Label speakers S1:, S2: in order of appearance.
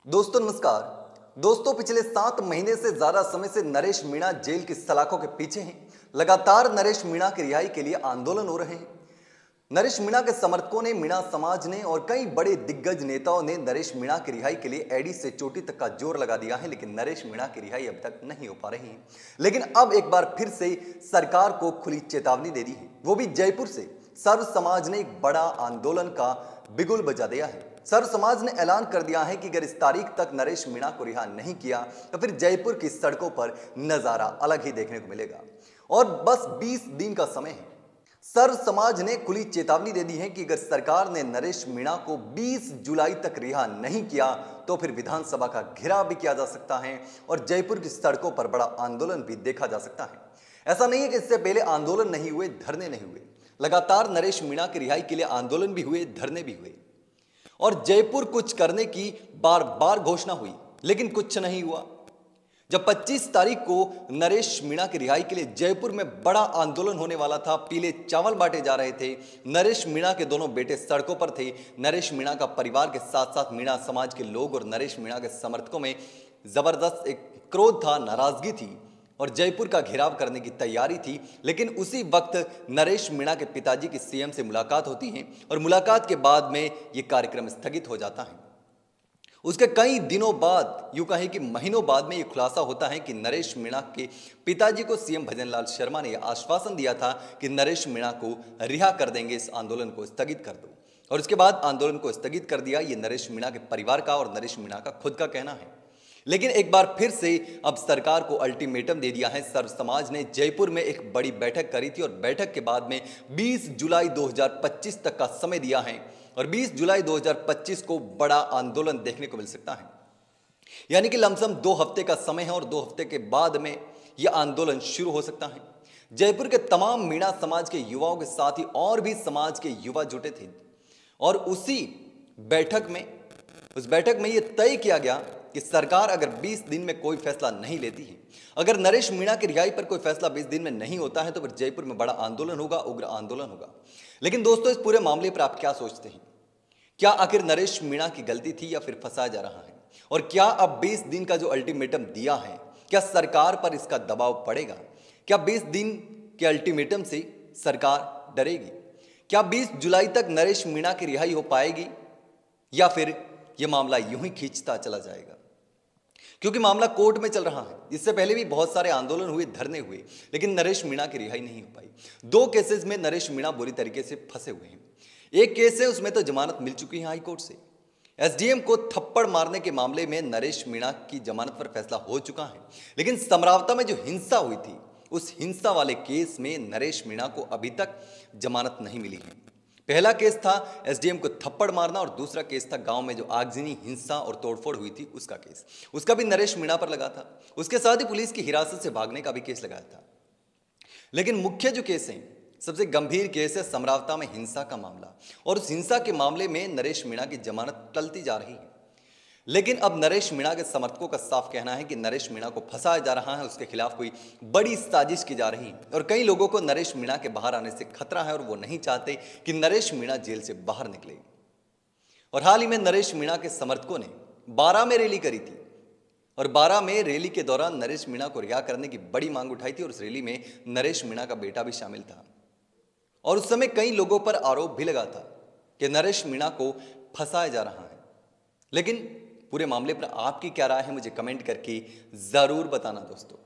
S1: दोस्तों नमस्कार। दोस्तों पिछले 7 महीने से ज्यादा समय से नरेश मीणा जेल की सलाखों के पीछे हैं। लगातार नरेश मीणा की रिहाई के लिए आंदोलन हो रहे हैं। नरेश मीणा के समर्थकों ने, मीणा समाज ने और कई बड़े दिग्गज नेताओं ने नरेश मीणा की रिहाई के लिए एड़ी से चोटी तक का जोर लगा दिया है, लेकिन नरेश मीणा की रिहाई अब तक नहीं हो पा रही है। लेकिन अब एक बार फिर से सरकार को खुली चेतावनी दे दी है, वो भी जयपुर से। सर्व समाज ने एक बड़ा आंदोलन का बिगुल बजा दिया है। सर्व समाज ने ऐलान कर दिया है कि अगर इस तारीख तक नरेश मीणा को रिहा नहीं किया तो फिर जयपुर की सड़कों पर नजारा अलग ही देखने को मिलेगा। और बस 20 दिन का समय है। सर्व समाज ने खुली चेतावनी दे दी है कि अगर सरकार ने नरेश मीणा को 20 जुलाई तक रिहा नहीं किया तो फिर विधानसभा का घेराव भी किया जा सकता है और जयपुर की सड़कों पर बड़ा आंदोलन भी देखा जा सकता है। ऐसा नहीं है कि इससे पहले आंदोलन नहीं हुए, धरने नहीं हुए। लगातार नरेश मीणा की रिहाई के लिए आंदोलन भी हुए, धरने भी हुए और जयपुर कुछ करने की बार बार घोषणा हुई, लेकिन कुछ नहीं हुआ। जब 25 तारीख को नरेश मीणा की रिहाई के लिए जयपुर में बड़ा आंदोलन होने वाला था, पीले चावल बांटे जा रहे थे, नरेश मीणा के दोनों बेटे सड़कों पर थे, नरेश मीणा का परिवार के साथ साथ मीणा समाज के लोग और नरेश मीणा के समर्थकों में जबरदस्त एक क्रोध था, नाराजगी थी और जयपुर का घेराव करने की तैयारी थी। लेकिन उसी वक्त नरेश मीणा के पिताजी की सीएम से मुलाकात होती है और मुलाकात के बाद में यह कार्यक्रम स्थगित हो जाता है। उसके कई दिनों बाद, यूं कहें कि महीनों बाद में यह खुलासा होता है कि नरेश मीणा के पिताजी को सीएम भजनलाल शर्मा ने यह आश्वासन दिया था कि नरेश मीणा को रिहा कर देंगे, इस आंदोलन को स्थगित कर दो। और उसके बाद आंदोलन को स्थगित कर दिया। यह नरेश मीणा के परिवार का और नरेश मीणा का खुद का कहना है। लेकिन एक बार फिर से अब सरकार को अल्टीमेटम दे दिया है। सर्व समाज ने जयपुर में एक बड़ी बैठक करी थी और बैठक के बाद में 20 जुलाई 2025 तक का समय दिया है और 20 जुलाई 2025 को बड़ा आंदोलन देखने को मिल सकता है। यानी कि लमसम 2 हफ्ते का समय है और 2 हफ्ते के बाद में यह आंदोलन शुरू हो सकता है। जयपुर के तमाम मीणा समाज के युवाओं के साथ ही और भी समाज के युवा जुटे थे और उस बैठक में यह तय किया गया कि सरकार अगर 20 दिन में कोई फैसला नहीं लेती है, अगर नरेश मीणा की रिहाई पर कोई फैसला 20 दिन में नहीं होता है तो फिर जयपुर में बड़ा आंदोलन होगा, उग्र आंदोलन होगा। लेकिन दोस्तों, इस पूरे मामले पर आप क्या सोचते हैं? क्या आखिर नरेश मीणा की गलती थी या फिर फंसाया जा रहा है? और क्या अब 20 दिन का जो अल्टीमेटम दिया है, क्या सरकार पर इसका दबाव पड़ेगा? क्या 20 दिन के अल्टीमेटम से सरकार डरेगी? क्या 20 जुलाई तक नरेश मीणा की रिहाई हो पाएगी या फिर यह मामला यूं ही खींचता चला जाएगा? क्योंकि मामला कोर्ट में चल रहा है। इससे पहले भी बहुत सारे आंदोलन हुए, धरने हुए, लेकिन नरेश मीणा की रिहाई नहीं हो पाई। 2 केसेस में नरेश मीणा बुरी तरीके से फंसे हुए हैं। एक केस है, उसमें तो जमानत मिल चुकी है हाई कोर्ट से। एसडीएम को थप्पड़ मारने के मामले में नरेश मीणा की जमानत पर फैसला हो चुका है, लेकिन समरावता में जो हिंसा हुई थी, उस हिंसा वाले केस में नरेश मीणा को अभी तक जमानत नहीं मिली है। पहला केस था एसडीएम को थप्पड़ मारना और दूसरा केस था गांव में जो आगजनी हिंसा और तोड़फोड़ हुई थी उसका केस। उसका भी नरेश मीणा पर लगा था। उसके साथ ही पुलिस की हिरासत से भागने का भी केस लगाया था। लेकिन मुख्य जो केस है, सबसे गंभीर केस है समरावता में हिंसा का मामला और उस हिंसा के मामले में नरेश मीणा की जमानत टलती जा रही है। लेकिन अब नरेश मीणा के समर्थकों का साफ कहना है कि नरेश मीणा को फंसाया जा रहा है, उसके खिलाफ कोई बड़ी साजिश की जा रही है और कई लोगों को नरेश मीणा के बाहर आने से खतरा है और वो नहीं चाहते कि नरेश मीणा जेल से बाहर निकले। और हाल ही में नरेश मीणा के समर्थकों ने 12 में रैली करी थी और 12 में रैली के दौरान नरेश मीणा को रिहा करने की बड़ी मांग उठाई थी और उस रैली में नरेश मीणा का बेटा भी शामिल था और उस समय कई लोगों पर आरोप भी लगा था कि नरेश मीणा को फंसाया जा रहा है। लेकिन पूरे मामले पर आपकी क्या राय है, मुझे कमेंट करके जरूर बताना दोस्तों।